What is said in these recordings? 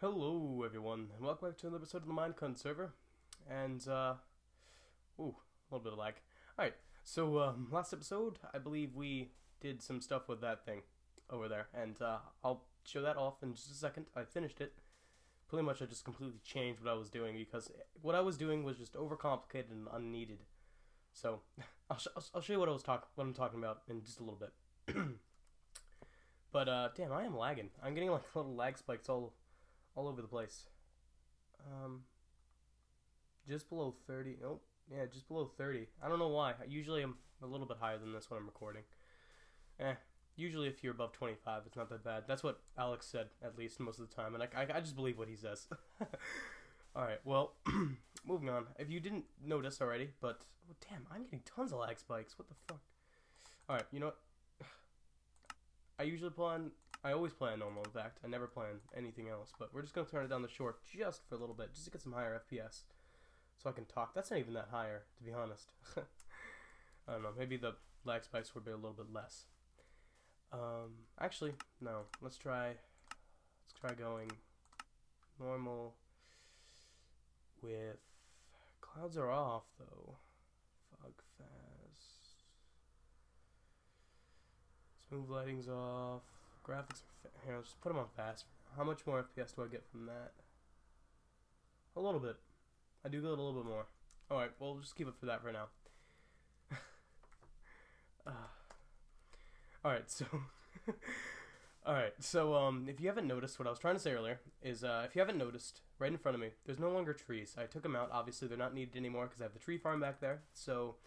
Hello everyone, and welcome back to another episode of the Minecon server. And, ooh, a little bit of lag. Alright, so, last episode, I believe we did some stuff with that thing over there. And, I'll show that off in just a second. I finished it. Pretty much I just completely changed what I was doing, because what I was doing was just overcomplicated and unneeded. So, I'll show you what I'm talking about in just a little bit. But, damn, I am lagging. I'm getting, like, little lag spikes all over the place. Just below 30. Nope. Yeah, just below 30. I don't know why. Usually I'm a little bit higher than this when I'm recording. Usually if you're above 25, it's not that bad. That's what Alex said, at least, most of the time. And I just believe what he says. Alright, well, moving on. If you didn't notice already, but... Oh, damn, I'm getting tons of lag spikes. What the fuck? Alright, you know what? I always play on normal, in fact. I never play on anything else, but we're just going to turn it down the short just for a little bit, just to get some higher FPS, so I can talk. That's not even that higher, to be honest. I don't know, maybe the lag spikes would be a little bit less. Actually, no, let's try going normal with, clouds are off, though. Fog fast. Smooth lighting's off. Graphics are here, let's just put them on fast. How much more FPS do I get from that? A little bit. I do get a little bit more. Alright, well, we'll just keep it for that for now. Alright, so... Alright, so, if you haven't noticed, what I was trying to say earlier is, if you haven't noticed, right in front of me, there's no longer trees. I took them out. Obviously, they're not needed anymore because I have the tree farm back there. So,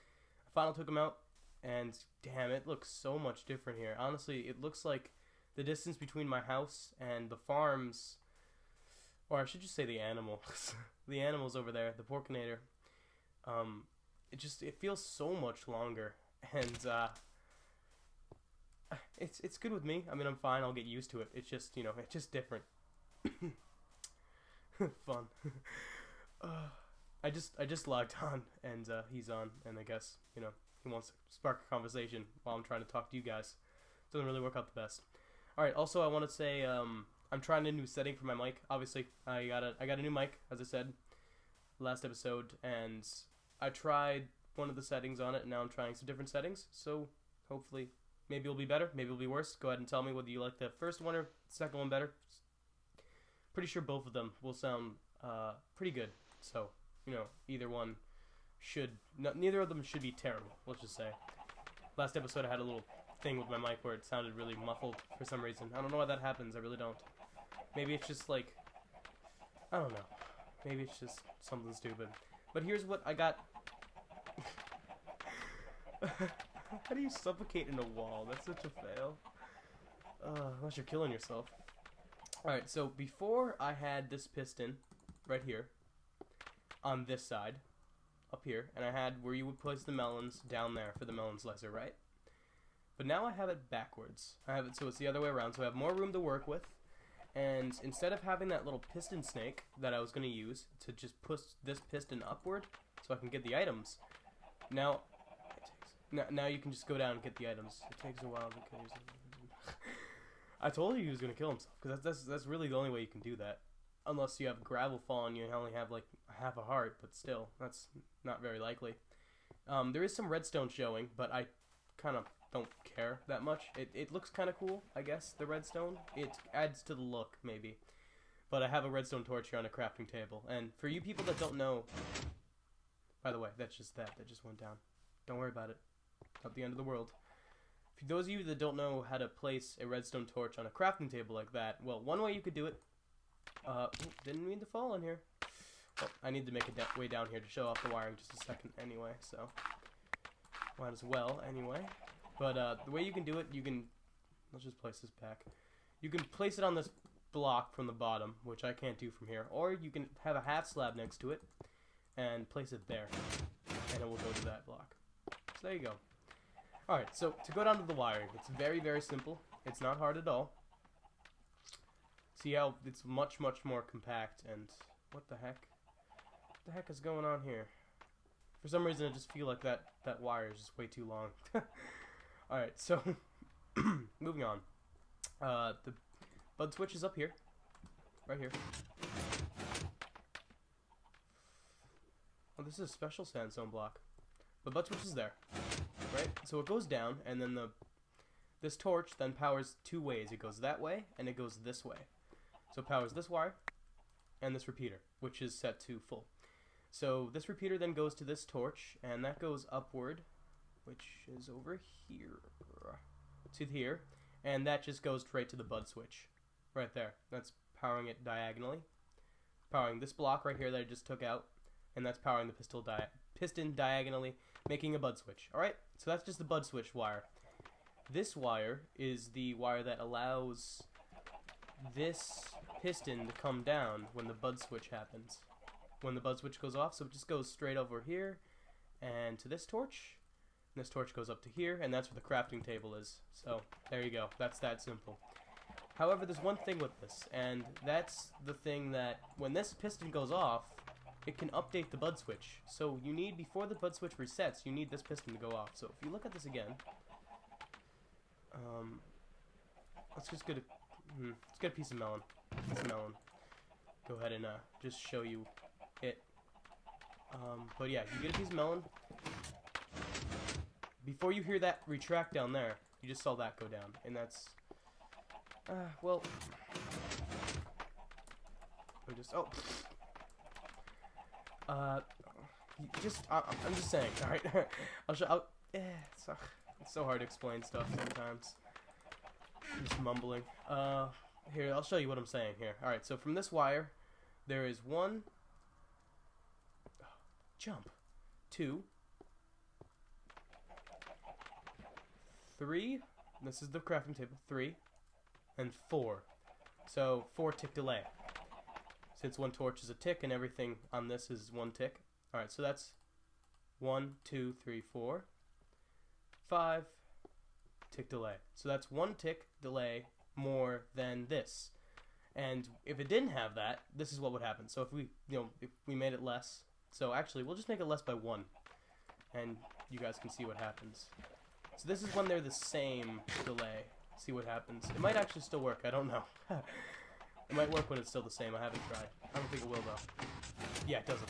I finally took them out, and damn, it looks so much different here. Honestly, it looks like the distance between my house and the farms, or I should just say the animals, the animals over there, the porkinator, it feels so much longer, and it's good with me. I mean, I'm fine. I'll get used to it. It's just, you know, it's just different. Fun. I just logged on, and he's on, and I guess, you know, he wants to spark a conversation while I'm trying to talk to you guys. Doesn't really work out the best. Alright, also I want to say, I'm trying a new setting for my mic. Obviously, I got a new mic, as I said last episode, and I tried one of the settings on it, and now I'm trying some different settings, so hopefully, maybe it'll be better, maybe it'll be worse. Go ahead and tell me whether you like the first one or the second one better. Pretty sure both of them will sound pretty good, so, you know, either one neither of them should be terrible, let's just say. Last episode I had a little thing with my mic where it sounded really muffled for some reason. I don't know why that happens, I really don't. Maybe it's just like, I don't know. Maybe it's just something stupid. But here's what I got. How do you suffocate in a wall? That's such a fail. Unless you're killing yourself. Alright, so before I had this piston right here on this side, up here, and I had where you would place the melons down there for the melon slicer, right? But now I have it backwards. I have it so it's the other way around, so I have more room to work with. And instead of having that little piston snake that I was going to use to just push this piston upward so I can get the items, now you can just go down and get the items. It takes a while because I told you he was going to kill himself, because that's really the only way you can do that. Unless you have gravel fall on you and only have like half a heart, but still, that's not very likely. There is some redstone showing, but I kind of don't care that much. It looks kind of cool, I guess, the redstone. It adds to the look, maybe. But I have a redstone torch here on a crafting table. And for you people that don't know... By the way, that's just that just went down. Don't worry about it. Not the end of the world. For those of you that don't know how to place a redstone torch on a crafting table like that, well, one way you could do it... didn't mean to fall in here. Well, I need to make it way down here to show off the wiring just a second anyway, so... Might as well, anyway. But, the way you can do it, you can... Let's just place this back. You can place it on this block from the bottom, which I can't do from here. Or you can have a half slab next to it, and place it there. And it will go to that block. So there you go. Alright, so to go down to the wiring, it's very, very simple. It's not hard at all. See how it's much, much more compact, and... What the heck? What the heck is going on here? For some reason, I just feel like that wire is just way too long. Alright, so moving on. The bud switch is up here. right here. Oh, this is a special sandstone block. But bud switch is there, right? So it goes down, and then this torch then powers two ways. It goes that way, and it goes this way. So it powers this wire and this repeater, which is set to full. So this repeater then goes to this torch, and that goes upward, which is over here, to here, and that just goes straight to the bud switch, right there. That's powering it diagonally, powering this block right here that I just took out, and that's powering the piston diagonally, making a bud switch. Alright, so that's just the bud switch wire. This wire is the wire that allows this piston to come down when the bud switch happens. When the bud switch goes off, so it just goes straight over here and to this torch. And this torch goes up to here, and that's where the crafting table is. So there you go. That's that simple. However, there's one thing with this, and that's the thing that when this piston goes off, it can update the bud switch. So you need, before the bud switch resets, you need this piston to go off. So if you look at this again, let's just get a piece of melon. It's melon. Go ahead and just show you it. But yeah, you get a piece of melon. Before you hear that retract down there, you just saw that go down, and that's well, I'm just I'm just saying. All right, it's so hard to explain stuff sometimes. I'm just mumbling. Here, I'll show you what I'm saying here. All right, so from this wire, there is 1, jump, 2, 3. This is the crafting table. 3 and 4. So 4 tick delay. Since one torch is a tick and everything on this is 1 tick. Alright, so that's 1, 2, 3, 4, 5 tick delay. So that's 1 tick delay more than this. And if it didn't have that, this is what would happen. So if we made it less. So actually, we'll just make it less by 1. And you guys can see what happens. So this is when they're the same delay. See what happens. It might actually still work. I don't know. It might work when it's still the same. I haven't tried. I don't think it will, though. Yeah, it doesn't.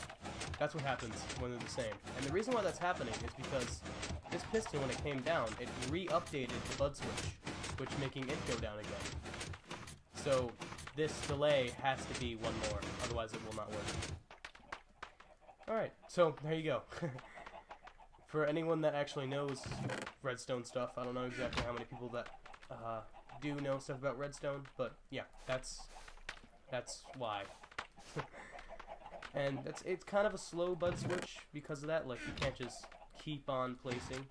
That's what happens when they're the same. And the reason why that's happening is because this piston, when it came down, it re-updated the bud switch, which making it go down again. So this delay has to be 1 more. Otherwise, it will not work. Alright, so there you go. For anyone that actually knows redstone stuff, I don't know exactly how many people that do know stuff about redstone, but yeah, that's why. And it's kind of a slow bud switch because of that. Like, you can't just keep on placing.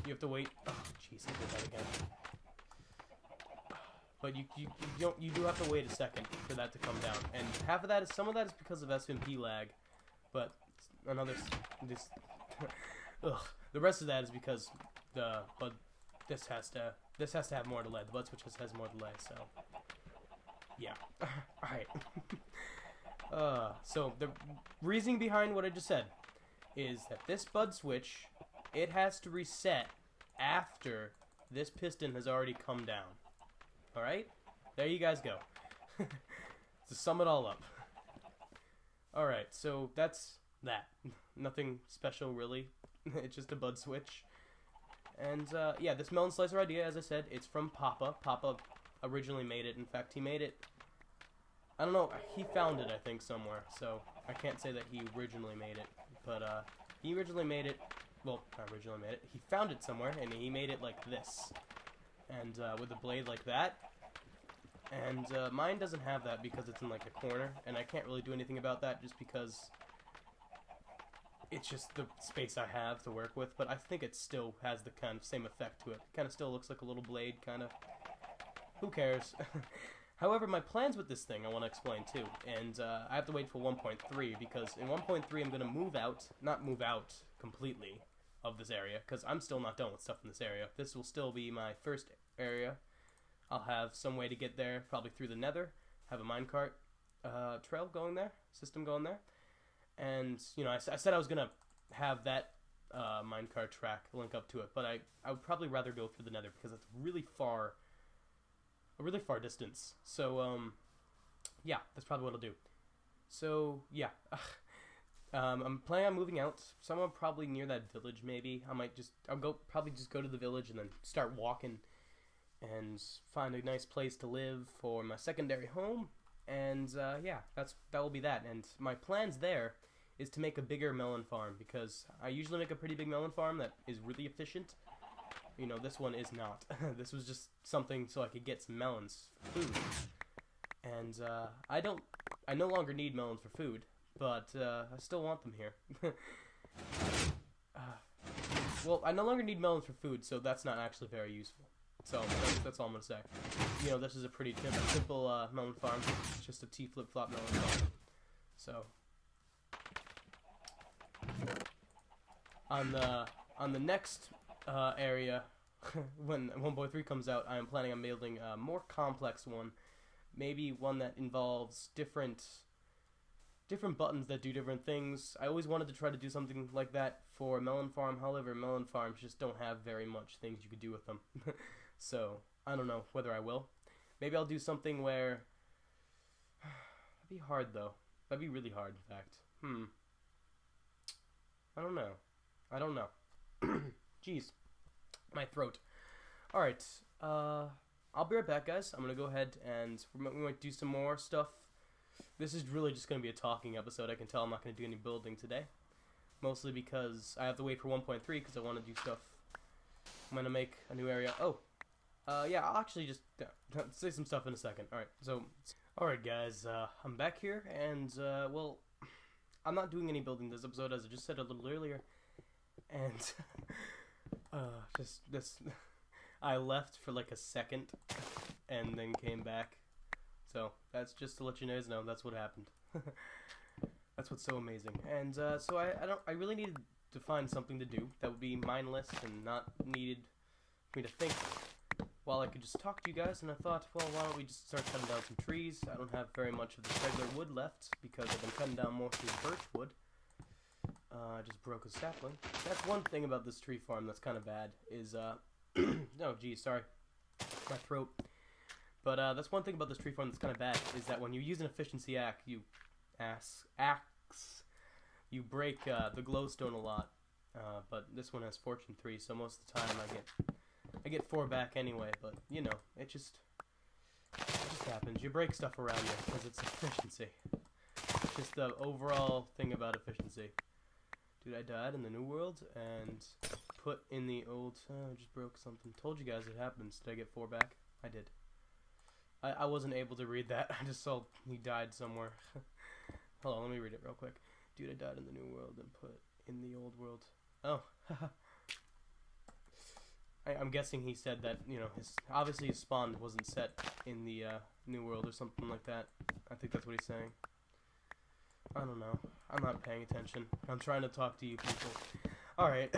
You have to wait. Oh, jeez, I did that again. But you do have to wait a second for that to come down, and some of that is because of SMP lag, but the rest of that is because this has to have more delay. The bud switch has more delay, so yeah. Alright. So the reasoning behind what I just said is that this bud switch, it has to reset after this piston has already come down. Alright? There you guys go. To sum it all up. Alright, so that's that. Nothing special, really. It's just a bud switch. And, yeah, this melon slicer idea, as I said, it's from Papa. Papa originally made it. In fact, he made it, I don't know, he found it, I think, somewhere. So, I can't say that he originally made it. But, he originally made it, well, not originally made it. He found it somewhere, and he made it like this. And, with a blade like that. And, mine doesn't have that because it's in, like, a corner. And I can't really do anything about that just because it's just the space I have to work with, but I think it still has the kind of same effect to it. It kind of still looks like a little blade, kind of. Who cares? However, my plans with this thing I want to explain too, and I have to wait for 1.3, because in 1.3 I'm going to move out, not move out completely of this area, because I'm still not done with stuff in this area. This will still be my first area. I'll have some way to get there, probably through the nether, have a minecart trail going there, system going there. And, you know, I said I was going to have that minecart track link up to it, but I would probably rather go through the nether because it's really far a really far distance. So yeah, that's probably what I'll do. So yeah, I'm planning on moving out somewhere probably near that village. Maybe I'll probably just go to the village and then start walking and find a nice place to live for my secondary home. And yeah, that will be that. And my plans there is to make a bigger melon farm, because I usually make a pretty big melon farm that is really efficient. You know, this one is not. This was just something so I could get some melons for food. And I no longer need melons for food, but I still want them here. Well, I no longer need melons for food, so that's not actually very useful. So that's all I'm gonna say. You know, this is a pretty simple melon farm. It's just a T flip-flop melon farm. So on the next area, when 1.3 comes out, I am planning on building a more complex one. Maybe one that involves different buttons that do different things. I always wanted to try to do something like that for a melon farm. However, melon farms just don't have very much things you could do with them. So I don't know whether I will. Maybe I'll do something where that'd be hard though. That'd be really hard, in fact. I don't know. Jeez, my throat. All right. I'll be right back, guys. I'm gonna go ahead and we might do some more stuff. This is really just gonna be a talking episode. I can tell I'm not gonna do any building today, mostly because I have to wait for 1.3 because I want to do stuff. I'm gonna make a new area. Oh, yeah. I'll actually just say some stuff in a second. All right. So, all right, guys. I'm back here, and well, I'm not doing any building this episode, as I just said a little earlier, and just this. I left for like a second and then came back. So that's just to let you guys know that's what happened. That's what's so amazing. And so I really needed to find something to do that would be mindless and not needed for me to think while I could just talk to you guys. And I thought, well, why don't we just start cutting down some trees? I don't have very much of this regular wood left because I've been cutting down mostly birch wood. I just broke a sapling. That's one thing about this tree farm that's kind of bad is oh, geez, sorry. My throat. But that's one thing about this tree farm that's kind of bad, is that when you use an efficiency axe, you break the glowstone a lot. But this one has fortune 3, so most of the time I get 4 back anyway. But you know, it just happens. You break stuff around you because it's efficiency. Just the overall thing about efficiency. Dude, I died in the new world and put in the old. I just broke something. Told you guys it happens. Did I get 4 back? I did. I wasn't able to read that. I just saw he died somewhere. Hold on, let me read it real quick. Dude, I died in the new world and put in the old world. Oh. I'm guessing he said that, you know, obviously his spawn wasn't set in the new world or something like that. I think that's what he's saying. I don't know. I'm not paying attention. I'm trying to talk to you people. Alright.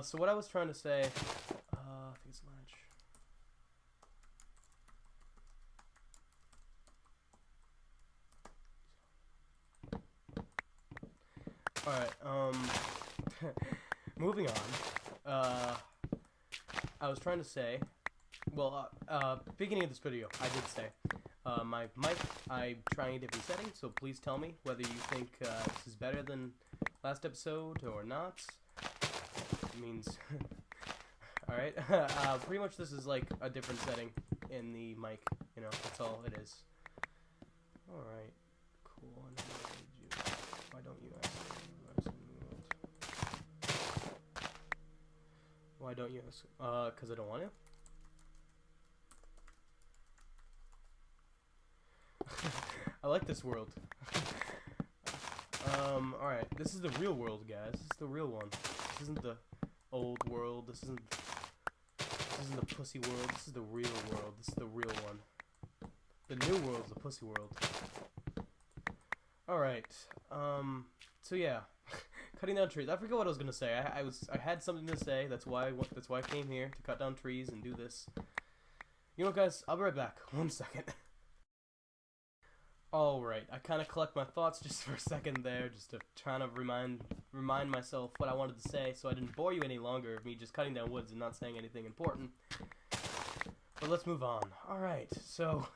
So what I was trying to say, I think it's latch. Alright, moving on. I was trying to say, well, beginning of this video, I did say, my mic, I'm trying a different setting, so please tell me whether you think this is better than last episode or not. It means, alright, pretty much this is like a different setting in the mic, you know, that's all it is. Alright, cool. Why don't you ask? Why don't you ask? Because I don't want to. I like this world. Alright, this is the real world, guys. This is the real one. This isn't the old world. This isn't the pussy world. This is the real world. This is the real one. The new world's the pussy world. Alright, so yeah. Cutting down trees. I forgot what I was gonna say. I had something to say. That's why I came here, to cut down trees and do this. You know what, guys? I'll be right back. 1 second. Alright, I kind of collect my thoughts just for a second there, just to try to remind myself what I wanted to say, so I didn't bore you any longer of me just cutting down woods and not saying anything important. But let's move on. Alright, so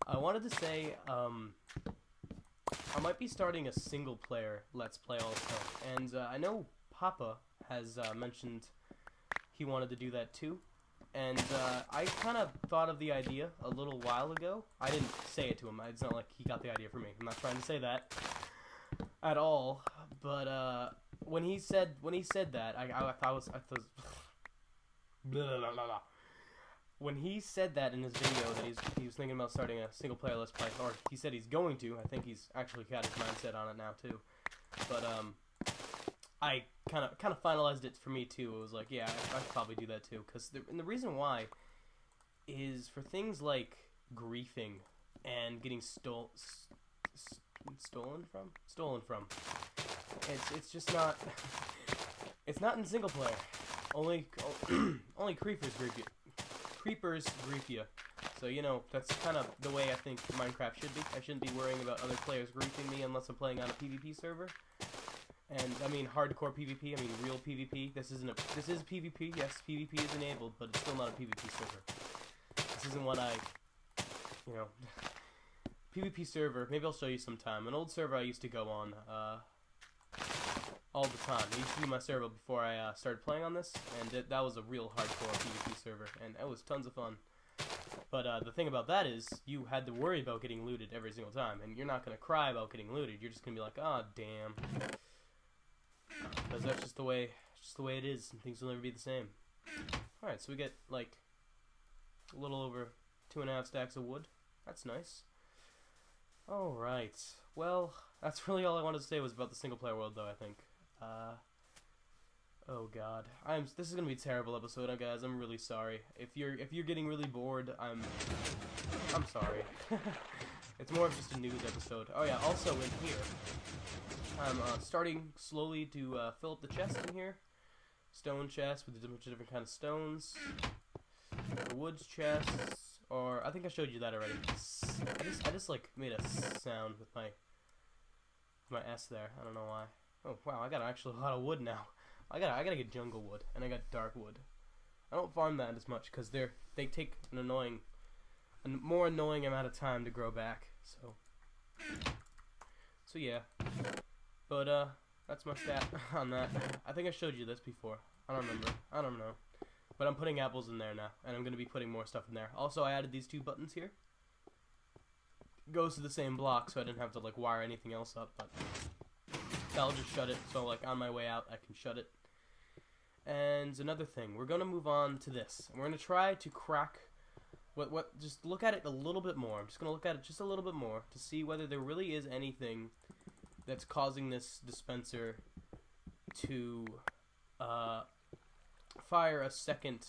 I wanted to say, I might be starting a single player Let's Play also. And I know Papa has mentioned he wanted to do that too. And I kind of thought of the idea a little while ago. I didn't say it to him. It's not like he got the idea from me. I'm not trying to say that at all. But when he said that, I was blah, blah, blah, blah. When he said that in his video that he was thinking about starting a single player Let's Play, or he said he's going to. I think he's actually got his mindset on it now too. But I kind of finalized it for me too. It was like, yeah, I should probably do that too. And the reason why is for things like griefing and getting stolen from. It's just not. It's not in single player. Only creepers grief you. Creepers grief you. So, you know, that's kind of the way I think Minecraft should be. I shouldn't be worrying about other players griefing me unless I'm playing on a PvP server. And I mean hardcore PvP, I mean real PvP. This is PvP, yes, PvP is enabled, but it's still not a PvP server. This isn't what you know, PvP server, maybe I'll show you sometime. An old server I used to go on, all the time. I used to do my server before I started playing on this, and that was a real hardcore PvP server, and it was tons of fun. But the thing about that is, you had to worry about getting looted every single time, and you're not going to cry about getting looted, you're just going to be like, oh, damn. Because that's just the way it is, and things will never be the same. Alright, so we get, like, a little over 2.5 stacks of wood. That's nice. Alright, well, that's really all I wanted to say was about the single-player world, though, I think. Oh god, this is gonna be a terrible episode, guys. I'm really sorry. If you're getting really bored, I'm sorry. It's more of just a news episode. Oh yeah, also in here, I'm starting slowly to fill up the chest in here. Stone chest with a bunch of different kind of stones. The woods chests, or I think I showed you that already. I just like made a sound with my S there. I don't know why. Oh wow, I got actually a lot of wood now. I gotta get jungle wood, and I got dark wood. I don't farm that as much because they take a more annoying amount of time to grow back. So yeah. But that's my stat on that. I think I showed you this before. I don't remember. I don't know. But I'm putting apples in there now, and I'm gonna be putting more stuff in there. Also, I added these 2 buttons here. It goes to the same block, so I didn't have to like wire anything else up. But I'll just shut it. So like on my way out, I can shut it. And another thing, we're gonna move on to this. We're gonna try to crack. Just look at it a little bit more. I'm just gonna look at it just a little bit more to see whether there really is anything that's causing this dispenser to fire a second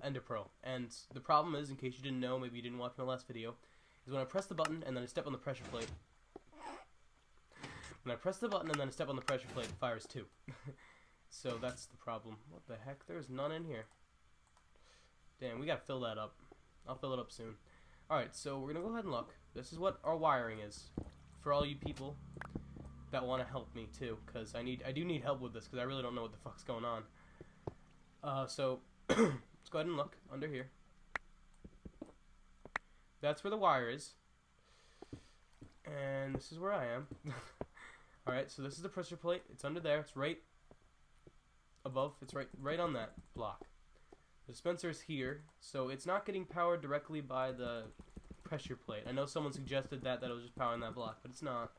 Ender Pearl. And the problem is, in case you didn't know, maybe you didn't watch my last video, is when I press the button and then I step on the pressure plate. When I press the button and then I step on the pressure plate, it fires 2. So that's the problem. What the heck? There's none in here. Damn, we gotta fill that up. I'll fill it up soon. Alright, so we're gonna go ahead and look. This is what our wiring is. For all you people that want to help me too, because I do need help with this, because I really don't know what the fuck's going on. So let's go ahead and look under here. That's where the wire is. And this is where I am. Alright, so this is the pressure plate. It's under there. It's right above. It's right on that block. The dispenser is here, so it's not getting powered directly by the pressure plate. I know someone suggested that it was just powering that block, but it's not.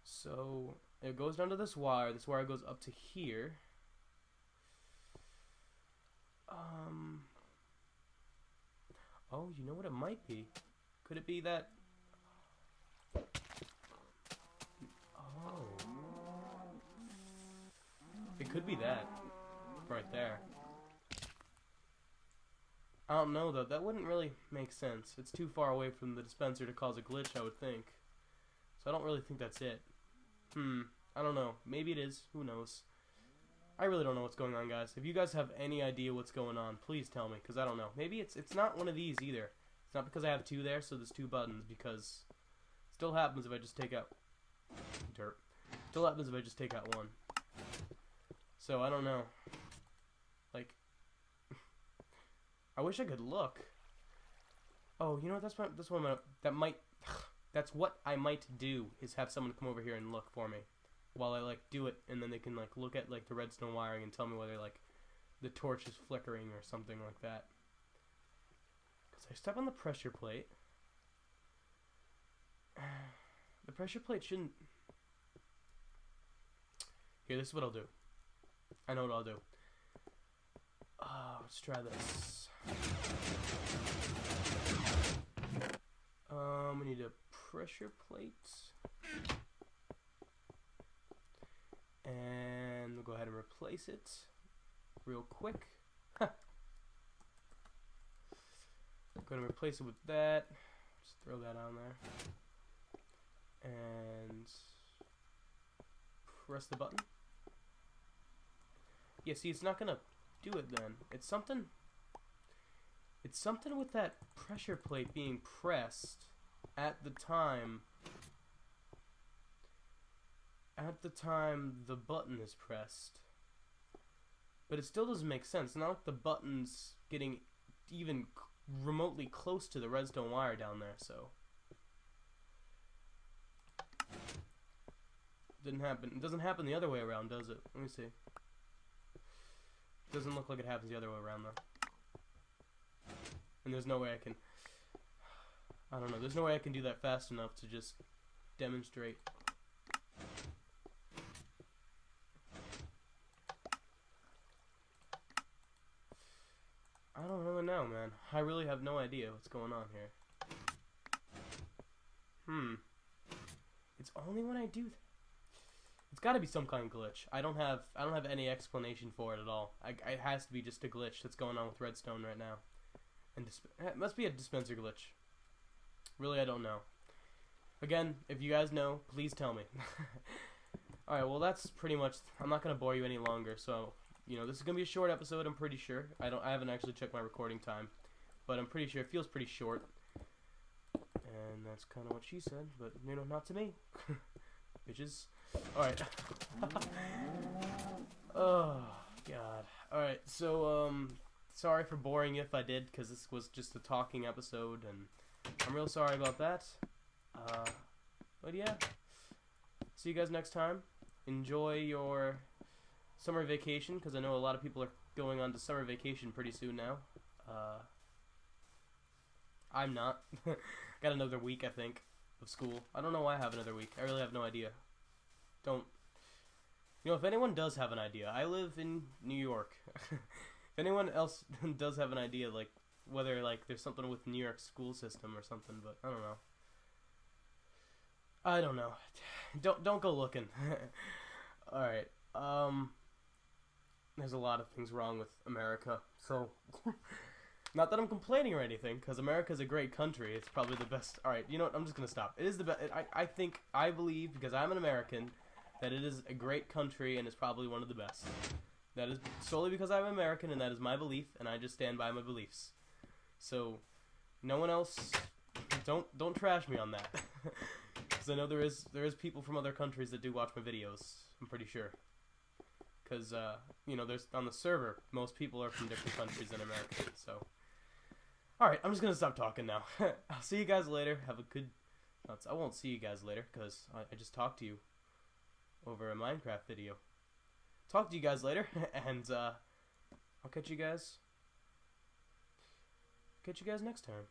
So it goes down to this wire. This wire goes up to here. Oh, you know what it might be? Could it be that? Oh, it could be that right there. I don't know though. That wouldn't really make sense. It's too far away from the dispenser to cause a glitch, I would think. So I don't really think that's it. I don't know. Maybe it is. Who knows? I really don't know what's going on, guys. If you guys have any idea what's going on, please tell me, because I don't know. Maybe it's not one of these either. It's not because I have 2 there, so there's 2 buttons, because it still happens if I just take out dirt. Still happens if I just take out 1. So I don't know. Like, I wish I could look. Oh, you know what? That's what I might do, is have someone come over here and look for me while I like do it, and then they can like look at like the redstone wiring and tell me whether like the torch is flickering or something like that. Because I step on the pressure plate. The pressure plate shouldn't... Here, this is what I'll do. I know what I'll do. Let's try this. We need a pressure plate. And we'll go ahead and replace it real quick. Go ahead and replace it with that. Just throw that on there. And press the button. Yeah, see, it's not gonna do it then. It's something with that pressure plate being pressed at the time the button is pressed. But it still doesn't make sense. It's not like the button's getting even remotely close to the redstone wire down there, so didn't happen. It doesn't happen the other way around, does it? Let me see. Doesn't look like it happens the other way around though. And there's no way I can... I don't know. There's no way I can do that fast enough to just demonstrate. I don't really know, man. I really have no idea what's going on here. It's only when I do that. It's got to be some kind of glitch. I don't have any explanation for it at all. It has to be just a glitch that's going on with redstone right now. And it must be a dispenser glitch. Really, I don't know. Again, if you guys know, please tell me. Alright, well that's pretty much... I'm not going to bore you any longer, so... You know, this is going to be a short episode, I'm pretty sure. I haven't actually checked my recording time. But I'm pretty sure it feels pretty short. And that's kind of what she said, but, you know, not to me. Bitches. Alright. Oh, God. Alright, so, sorry for boring you if I did, because this was just a talking episode, and I'm real sorry about that. But yeah. See you guys next time. Enjoy your summer vacation, because I know a lot of people are going on to summer vacation pretty soon now. I'm not. Got another week, I think, of school. I don't know why I have another week. I really have no idea. You know, if anyone does have an idea, I live in New York. If anyone else does have an idea, like, whether, like, there's something with New York's school system or something, but I don't know. I don't know. Don't go looking. Alright, there's a lot of things wrong with America, so... Not that I'm complaining or anything, because America's a great country. It's probably the best... Alright, you know what? I'm just going to stop. It is the best... I believe, because I'm an American, that it is a great country and is probably one of the best. That is solely because I'm American, and that is my belief, and I just stand by my beliefs. So, no one else... Don't trash me on that. Because I know there is people from other countries that do watch my videos. I'm pretty sure. Because, you know, there's on the server, most people are from different countries than America, so... Alright, I'm just gonna stop talking now. I'll see you guys later. Have a good... I won't see you guys later, because I just talked to you over a Minecraft video. Talk to you guys later, and, I'll catch you guys next time.